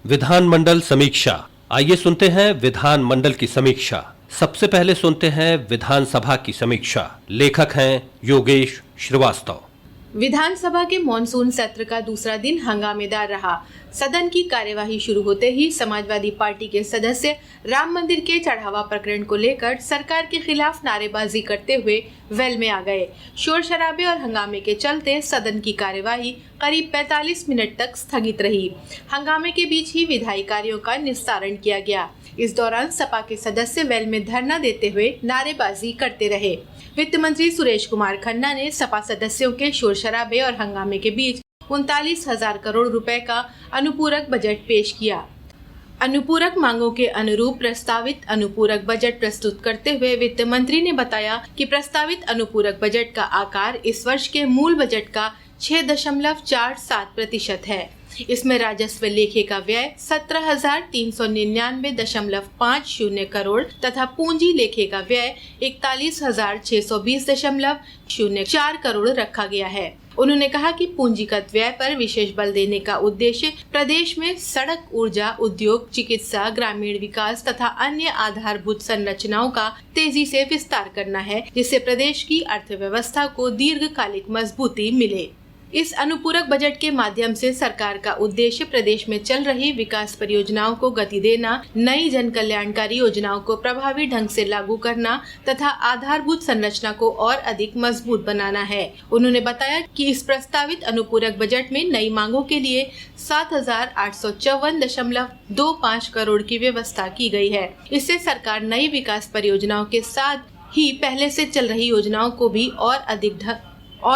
विधानमंडल समीक्षा। आइए सुनते हैं विधानमंडल की समीक्षा। सबसे पहले सुनते हैं विधानसभा की समीक्षा। लेखक हैं योगेश श्रीवास्तव। विधानसभा के मॉनसून सत्र का दूसरा दिन हंगामेदार रहा। सदन की कार्यवाही शुरू होते ही समाजवादी पार्टी के सदस्य राम मंदिर के चढ़ावा प्रकरण को लेकर सरकार के खिलाफ नारेबाजी करते हुए वेल में आ गए। शोर शराबे और हंगामे के चलते सदन की कार्यवाही करीब 45 मिनट तक स्थगित रही। हंगामे के बीच ही विधायी कार्यों का निस्तारण किया गया। इस दौरान सपा के सदस्य वेल में धरना देते हुए नारेबाजी करते रहे। वित्त मंत्री सुरेश कुमार खन्ना ने सपा सदस्यों के शोर शराबे और हंगामे के बीच 39,000 करोड़ रुपए का अनुपूरक बजट पेश किया। अनुपूरक मांगों के अनुरूप प्रस्तावित अनुपूरक बजट प्रस्तुत करते हुए वित्त मंत्री ने बताया कि प्रस्तावित अनुपूरक बजट का आकार इस वर्ष के मूल बजट का 6.47% है। इसमें राजस्व लेखे का व्यय 17,399.50 करोड़ तथा पूंजी लेखे का व्यय 41,620.04 करोड़ रखा गया है। उन्होंने कहा कि पूंजीगत व्यय पर विशेष बल देने का उद्देश्य प्रदेश में सड़क, ऊर्जा, उद्योग, चिकित्सा, ग्रामीण विकास तथा अन्य आधारभूत संरचनाओं का तेजी से विस्तार करना है, जिससे प्रदेश की अर्थव्यवस्था को दीर्घकालिक मजबूती मिले। इस अनुपूरक बजट के माध्यम से सरकार का उद्देश्य प्रदेश में चल रही विकास परियोजनाओं को गति देना, नई जन कल्याणकारी योजनाओं को प्रभावी ढंग से लागू करना तथा आधारभूत संरचना को और अधिक मजबूत बनाना है। उन्होंने बताया कि इस प्रस्तावित अनुपूरक बजट में नई मांगों के लिए 7,854.25 करोड़ की व्यवस्था की गई है। इससे सरकार नई विकास परियोजनाओं के साथ ही पहले से चल रही योजनाओं को भी और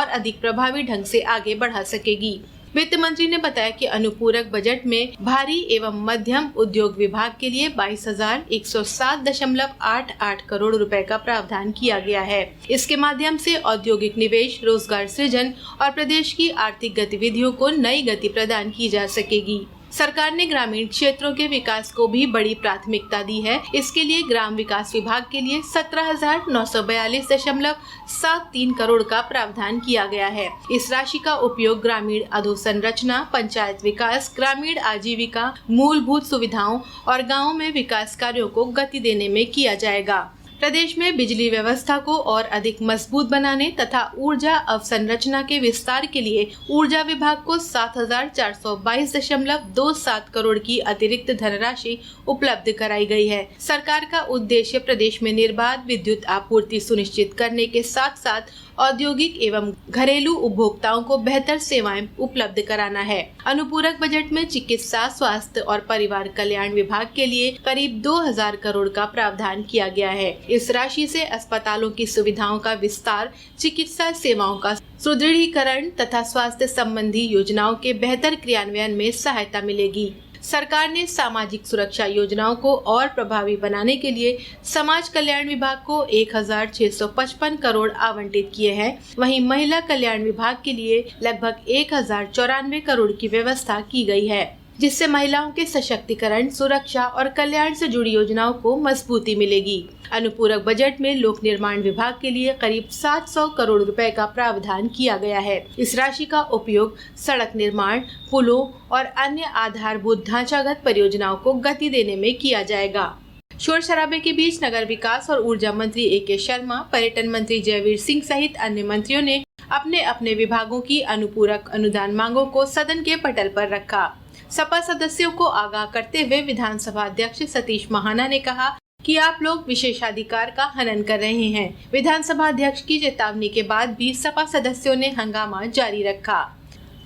अधिक प्रभावी ढंग से आगे बढ़ा सकेगी। वित्त मंत्री ने बताया कि अनुपूरक बजट में भारी एवं मध्यम उद्योग विभाग के लिए 22,107.88 करोड़ रुपए का प्रावधान किया गया है। इसके माध्यम से औद्योगिक निवेश, रोजगार सृजन और प्रदेश की आर्थिक गतिविधियों को नई गति प्रदान की जा सकेगी। सरकार ने ग्रामीण क्षेत्रों के विकास को भी बड़ी प्राथमिकता दी है। इसके लिए ग्राम विकास विभाग के लिए 17,942.73 करोड़ का प्रावधान किया गया है। इस राशि का उपयोग ग्रामीण अधोसंरचना, पंचायत विकास, ग्रामीण आजीविका, मूलभूत सुविधाओं और गाँवों में विकास कार्यों को गति देने में किया जाएगा। प्रदेश में बिजली व्यवस्था को और अधिक मजबूत बनाने तथा ऊर्जा अवसंरचना के विस्तार के लिए ऊर्जा विभाग को 7,422.27 करोड़ की अतिरिक्त धनराशि उपलब्ध कराई गई है। सरकार का उद्देश्य प्रदेश में निर्बाध विद्युत आपूर्ति सुनिश्चित करने के साथ साथ औद्योगिक एवं घरेलू उपभोक्ताओं को बेहतर सेवाएं उपलब्ध कराना है। अनुपूरक बजट में चिकित्सा, स्वास्थ्य और परिवार कल्याण विभाग के लिए करीब 2,000 करोड़ का प्रावधान किया गया है। इस राशि से अस्पतालों की सुविधाओं का विस्तार, चिकित्सा सेवाओं का सुदृढ़ीकरण तथा स्वास्थ्य संबंधी योजनाओं के बेहतर क्रियान्वयन में सहायता मिलेगी। सरकार ने सामाजिक सुरक्षा योजनाओं को और प्रभावी बनाने के लिए समाज कल्याण विभाग को 1,655 करोड़ आवंटित किए हैं। वहीं महिला कल्याण विभाग के लिए लगभग 1,094 करोड़ की व्यवस्था की गई है, जिससे महिलाओं के सशक्तिकरण, सुरक्षा और कल्याण से जुड़ी योजनाओं को मजबूती मिलेगी। अनुपूरक बजट में लोक निर्माण विभाग के लिए करीब 700 करोड़ रुपए का प्रावधान किया गया है। इस राशि का उपयोग सड़क निर्माण, पुलों और अन्य आधारभूत ढांचागत परियोजनाओं को गति देने में किया जाएगा। शोर शराबे के बीच नगर विकास और ऊर्जा मंत्री A.K. शर्मा, पर्यटन मंत्री जयवीर सिंह सहित अन्य मंत्रियों ने अपने अपने विभागों की अनुपूरक अनुदान मांगों को सदन के पटल पर रखा। सपा सदस्यों को आगाह करते हुए विधानसभा अध्यक्ष सतीश महाना ने कहा कि आप लोग विशेषाधिकार का हनन कर रहे हैं। विधानसभा अध्यक्ष की चेतावनी के बाद भी सपा सदस्यों ने हंगामा जारी रखा।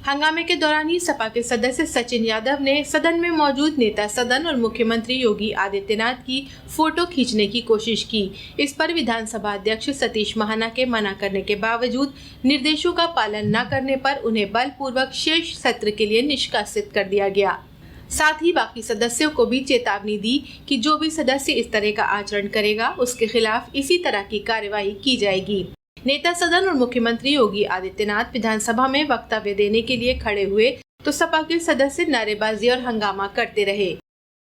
हंगामे के दौरान ही सपा के सदस्य सचिन यादव ने सदन में मौजूद नेता सदन और मुख्यमंत्री योगी आदित्यनाथ की फोटो खींचने की कोशिश की। इस पर विधानसभा अध्यक्ष सतीश महाना के मना करने के बावजूद निर्देशों का पालन न करने पर उन्हें बलपूर्वक शेष सत्र के लिए निष्कासित कर दिया गया। साथ ही बाकी सदस्यों को भी चेतावनी दी कि जो भी सदस्य इस तरह का आचरण करेगा उसके खिलाफ इसी तरह की कार्यवाही की जाएगी। नेता सदन और मुख्यमंत्री योगी आदित्यनाथ विधानसभा में वक्तव्य देने के लिए खड़े हुए तो सपा के सदस्य नारेबाजी और हंगामा करते रहे।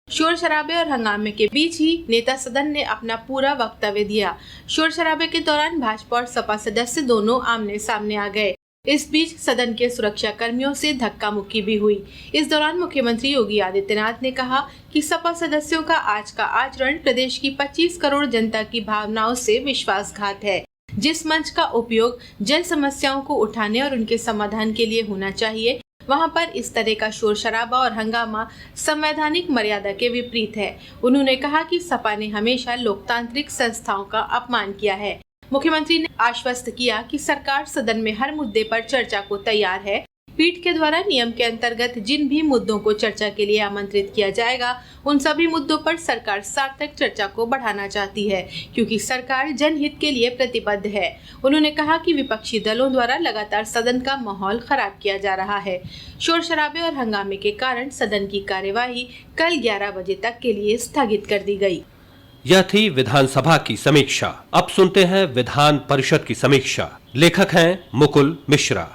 शोर शराबे और हंगामे के बीच ही नेता सदन ने अपना पूरा वक्तव्य दिया। शोर शराबे के दौरान भाजपा और सपा सदस्य दोनों आमने सामने आ गए। इस बीच सदन के सुरक्षा कर्मियों से धक्का मुक्की भी हुई। इस दौरान मुख्यमंत्री योगी आदित्यनाथ ने कहा कि सपा सदस्यों का आज का आचरण प्रदेश की 25 करोड़ जनता की भावनाओं से विश्वासघात है। जिस मंच का उपयोग जन समस्याओं को उठाने और उनके समाधान के लिए होना चाहिए, वहां पर इस तरह का शोर शराबा और हंगामा संवैधानिक मर्यादा के विपरीत है। उन्होंने कहा कि सपा ने हमेशा लोकतांत्रिक संस्थाओं का अपमान किया है। मुख्यमंत्री ने आश्वस्त किया कि सरकार सदन में हर मुद्दे पर चर्चा को तैयार है। पीठ के द्वारा नियम के अंतर्गत जिन भी मुद्दों को चर्चा के लिए आमंत्रित किया जाएगा, उन सभी मुद्दों पर सरकार सार्थक चर्चा को बढ़ाना चाहती है, क्योंकि सरकार जनहित के लिए प्रतिबद्ध है। उन्होंने कहा कि विपक्षी दलों द्वारा लगातार सदन का माहौल खराब किया जा रहा है। शोर शराबे और हंगामे के कारण सदन की कार्यवाही कल 11 बजे तक के लिए स्थगित कर दी गई। यह थी विधानसभा की समीक्षा। अब सुनते हैं विधान परिषद की समीक्षा। लेखक हैं मुकुल मिश्रा।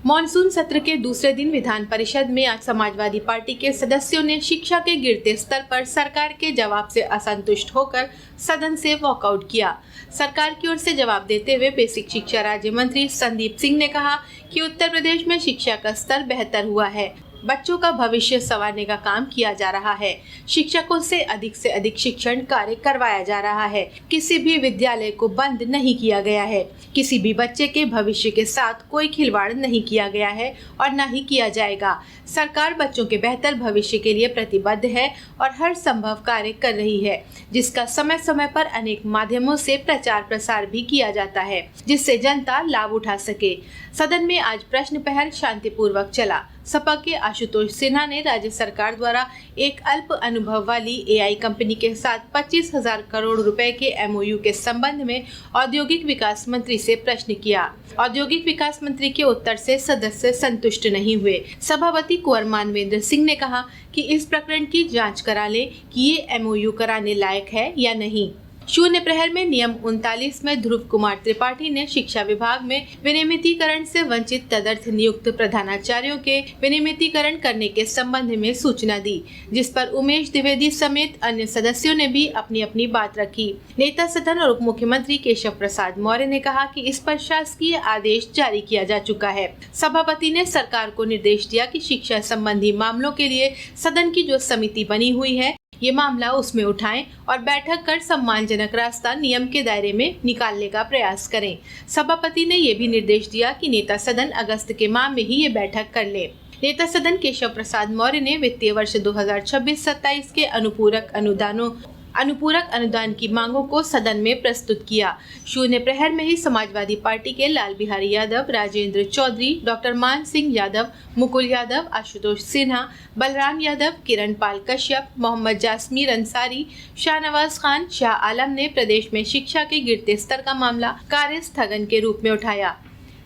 मॉनसून सत्र के दूसरे दिन विधान परिषद में आज समाजवादी पार्टी के सदस्यों ने शिक्षा के गिरते स्तर पर सरकार के जवाब से असंतुष्ट होकर सदन से वॉकआउट किया। सरकार की ओर से जवाब देते हुए बेसिक शिक्षा राज्य मंत्री संदीप सिंह ने कहा कि उत्तर प्रदेश में शिक्षा का स्तर बेहतर हुआ है। बच्चों का भविष्य संवारने का काम किया जा रहा है। शिक्षकों से अधिक शिक्षण कार्य करवाया जा रहा है। किसी भी विद्यालय को बंद नहीं किया गया है। किसी भी बच्चे के भविष्य के साथ कोई खिलवाड़ नहीं किया गया है और न ही किया जाएगा। सरकार बच्चों के बेहतर भविष्य के लिए प्रतिबद्ध है और हर संभव कार्य कर रही है, जिसका समय समय पर अनेक माध्यमों से प्रचार प्रसार भी किया जाता है, जिससे जनता लाभ उठा सके। सदन में आज प्रश्न प्रहर शांतिपूर्वक चला। सपा के आशुतोष सिन्हा ने राज्य सरकार द्वारा एक अल्प अनुभव वाली एआई कंपनी के साथ 25,000 करोड़ रुपए के एमओयू के संबंध में औद्योगिक विकास मंत्री से प्रश्न किया। औद्योगिक विकास मंत्री के उत्तर से सदस्य संतुष्ट नहीं हुए। सभापति कुंवर मानवेंद्र सिंह ने कहा कि इस प्रकरण की जांच करा ले कि ये एमओयू कराने लायक है या नहीं। शून्य प्रहर में नियम 39 में ध्रुव कुमार त्रिपाठी ने शिक्षा विभाग में विनियमितीकरण से वंचित तदर्थ नियुक्त प्रधानाचार्यों के विनियमितीकरण करने के संबंध में सूचना दी, जिस पर उमेश द्विवेदी समेत अन्य सदस्यों ने भी अपनी अपनी बात रखी। नेता सदन और उप मुख्यमंत्री केशव प्रसाद मौर्य ने कहा कि इस पर शासकीय आदेश जारी किया जा चुका है। सभापति ने सरकार को निर्देश दिया कि शिक्षा संबंधी मामलों के लिए सदन की जो समिति बनी हुई है, ये मामला उसमें उठाएं और बैठक कर सम्मानजनक रास्ता नियम के दायरे में निकालने का प्रयास करें। सभापति ने ये भी निर्देश दिया कि नेता सदन अगस्त के माह में ही ये बैठक कर ले। नेता सदन केशव प्रसाद मौर्य ने वित्तीय वर्ष 2026-27 के अनुपूरक अनुदान की मांगों को सदन में प्रस्तुत किया। शून्य प्रहर में ही समाजवादी पार्टी के लाल बिहारी यादव, राजेंद्र चौधरी, डॉक्टर मान सिंह यादव, मुकुल यादव, आशुतोष सिन्हा, बलराम यादव, किरण पाल कश्यप, मोहम्मद जासमीर अंसारी, शाहनवाज खान, शाह आलम ने प्रदेश में शिक्षा के गिरते स्तर का मामला कार्य स्थगन के रूप में उठाया।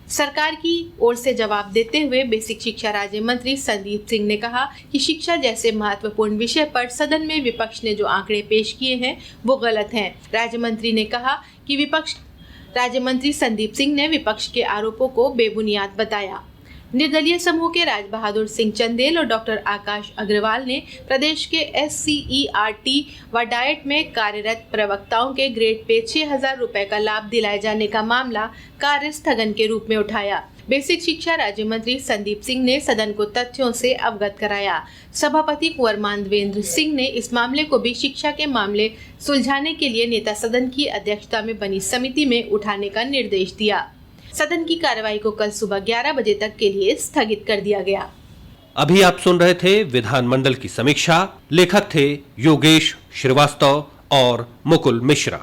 सरकार की ओर से जवाब देते हुए बेसिक शिक्षा राज्य मंत्री संदीप सिंह ने कहा कि शिक्षा जैसे महत्वपूर्ण विषय पर सदन में विपक्ष ने जो आंकड़े पेश किए हैं वो गलत हैं। राज्य मंत्री संदीप सिंह ने विपक्ष के आरोपों को बेबुनियाद बताया। निर्दलीय समूह के राज बहादुर सिंह चंदेल और डॉक्टर आकाश अग्रवाल ने प्रदेश के SCERT व डाइट में कार्यरत प्रवक्ताओं के ग्रेड पे 6,000 रुपए का लाभ दिलाए जाने का मामला कार्य स्थगन के रूप में उठाया। बेसिक शिक्षा राज्य मंत्री संदीप सिंह ने सदन को तथ्यों से अवगत कराया। सभापति कुंवर मानवेंद्र सिंह ने इस मामले को भी शिक्षा के मामले सुलझाने के लिए नेता सदन की अध्यक्षता में बनी समिति में उठाने का निर्देश दिया। सदन की कार्यवाही को कल सुबह 11 बजे तक के लिए स्थगित कर दिया गया। अभी आप सुन रहे थे विधानमंडल की समीक्षा। लेखक थे योगेश श्रीवास्तव और मुकुल मिश्रा।